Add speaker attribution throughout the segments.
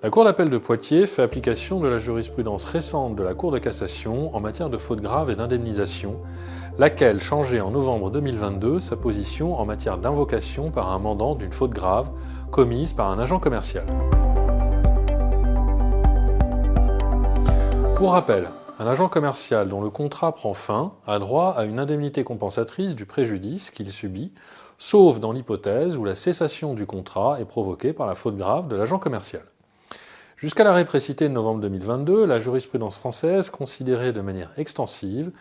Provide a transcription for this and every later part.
Speaker 1: La Cour d'appel de Poitiers fait application de la jurisprudence récente de la Cour de cassation en matière de faute grave et d'indemnisation, laquelle changeait en novembre 2022 sa position en matière d'invocation par un mandant d'une faute grave commise par un agent commercial. Pour rappel, un agent commercial dont le contrat prend fin a droit à une indemnité compensatrice du préjudice qu'il subit, sauf dans l'hypothèse où la cessation du contrat est provoquée par la faute grave de l'agent commercial. Jusqu'à l'arrêt précité de novembre 2022, la jurisprudence française considérait de manière extensive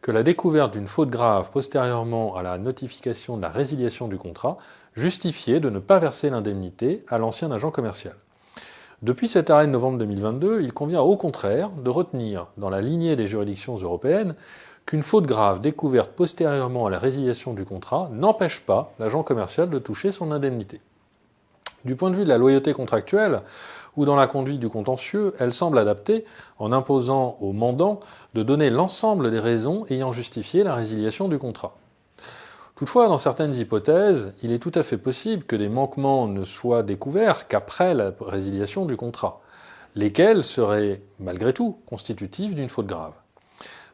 Speaker 1: que la découverte d'une faute grave postérieurement à la notification de la résiliation du contrat justifiait de ne pas verser l'indemnité à l'ancien agent commercial. Depuis cet arrêt de novembre 2022, il convient au contraire de retenir, dans la lignée des juridictions européennes, qu'une faute grave découverte postérieurement à la résiliation du contrat n'empêche pas l'agent commercial de toucher son indemnité. Du point de vue de la loyauté contractuelle, ou dans la conduite du contentieux, elle semble adaptée en imposant au mandant de donner l'ensemble des raisons ayant justifié la résiliation du contrat. Toutefois, dans certaines hypothèses, il est tout à fait possible que des manquements ne soient découverts qu'après la résiliation du contrat, lesquels seraient, malgré tout, constitutifs d'une faute grave.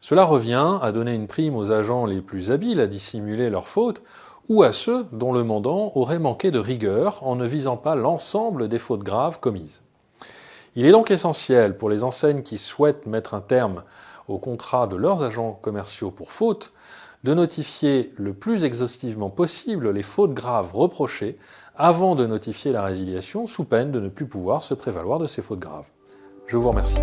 Speaker 1: Cela revient à donner une prime aux agents les plus habiles à dissimuler leurs fautes, ou à ceux dont le mandant aurait manqué de rigueur en ne visant pas l'ensemble des fautes graves commises. Il est donc essentiel pour les enseignes qui souhaitent mettre un terme au contrat de leurs agents commerciaux pour faute, de notifier le plus exhaustivement possible les fautes graves reprochées avant de notifier la résiliation, sous peine de ne plus pouvoir se prévaloir de ces fautes graves. Je vous remercie.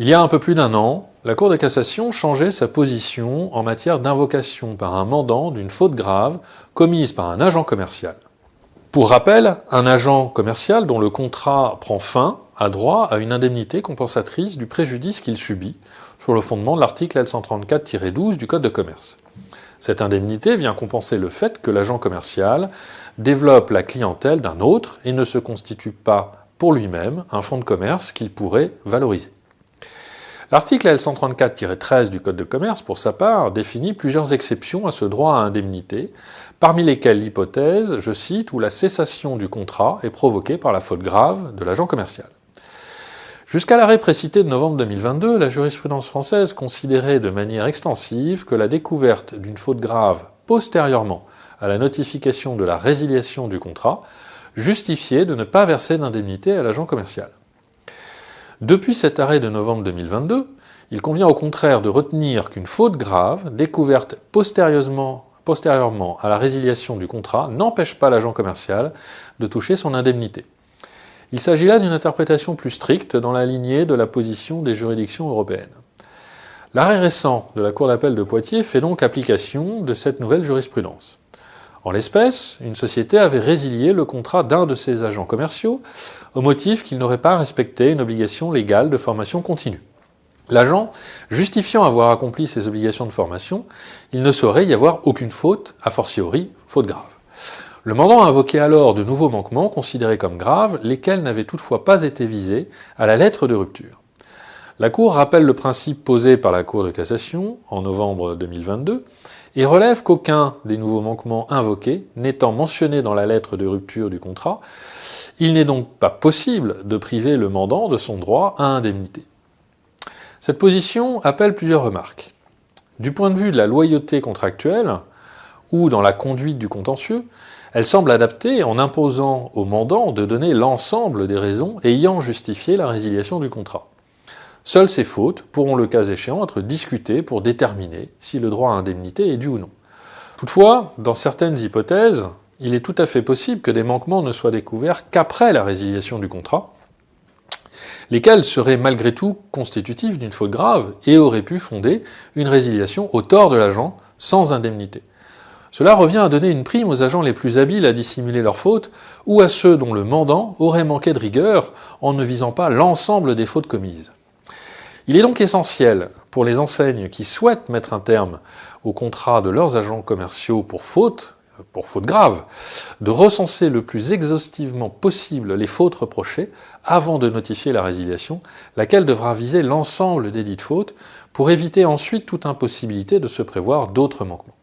Speaker 1: Il y a un peu plus d'un an, la Cour de cassation changeait sa position en matière d'invocation par un mandant d'une faute grave commise par un agent commercial. Pour rappel, un agent commercial dont le contrat prend fin a droit à une indemnité compensatrice du préjudice qu'il subit sur le fondement de l'article L134-12 du Code de commerce. Cette indemnité vient compenser le fait que l'agent commercial développe la clientèle d'un autre et ne se constitue pas pour lui-même un fonds de commerce qu'il pourrait valoriser. L'article L134-13 du Code de commerce, pour sa part, définit plusieurs exceptions à ce droit à indemnité, parmi lesquelles l'hypothèse, je cite, où la cessation du contrat est provoquée par la faute grave de l'agent commercial. Jusqu'à l'arrêt précité de novembre 2022, la jurisprudence française considérait de manière extensive que la découverte d'une faute grave postérieurement à la notification de la résiliation du contrat justifiait de ne pas verser d'indemnité à l'agent commercial. Depuis cet arrêt de novembre 2022, il convient au contraire de retenir qu'une faute grave, découverte postérieurement à la résiliation du contrat, n'empêche pas l'agent commercial de toucher son indemnité. Il s'agit là d'une interprétation plus stricte dans la lignée de la position des juridictions européennes. L'arrêt récent de la Cour d'appel de Poitiers fait donc application de cette nouvelle jurisprudence. En l'espèce, une société avait résilié le contrat d'un de ses agents commerciaux au motif qu'il n'aurait pas respecté une obligation légale de formation continue. L'agent, justifiant avoir accompli ses obligations de formation, il ne saurait y avoir aucune faute, a fortiori faute grave. Le mandant invoquait alors de nouveaux manquements considérés comme graves, lesquels n'avaient toutefois pas été visés à la lettre de rupture. La Cour rappelle le principe posé par la Cour de cassation en novembre 2022 et relève qu'aucun des nouveaux manquements invoqués n'étant mentionné dans la lettre de rupture du contrat, il n'est donc pas possible de priver le mandant de son droit à indemnité. Cette position appelle plusieurs remarques. Du point de vue de la loyauté contractuelle, ou dans la conduite du contentieux, elle semble adaptée en imposant au mandant de donner l'ensemble des raisons ayant justifié la résiliation du contrat. Seules ces fautes pourront le cas échéant être discutées pour déterminer si le droit à indemnité est dû ou non. Toutefois, dans certaines hypothèses, il est tout à fait possible que des manquements ne soient découverts qu'après la résiliation du contrat, lesquels seraient malgré tout constitutifs d'une faute grave et auraient pu fonder une résiliation au tort de l'agent sans indemnité. Cela revient à donner une prime aux agents les plus habiles à dissimuler leurs fautes ou à ceux dont le mandant aurait manqué de rigueur en ne visant pas l'ensemble des fautes commises. Il est donc essentiel pour les enseignes qui souhaitent mettre un terme au contrat de leurs agents commerciaux pour faute grave, de recenser le plus exhaustivement possible les fautes reprochées avant de notifier la résiliation, laquelle devra viser l'ensemble des dites fautes pour éviter ensuite toute impossibilité de se prévoir d'autres manquements.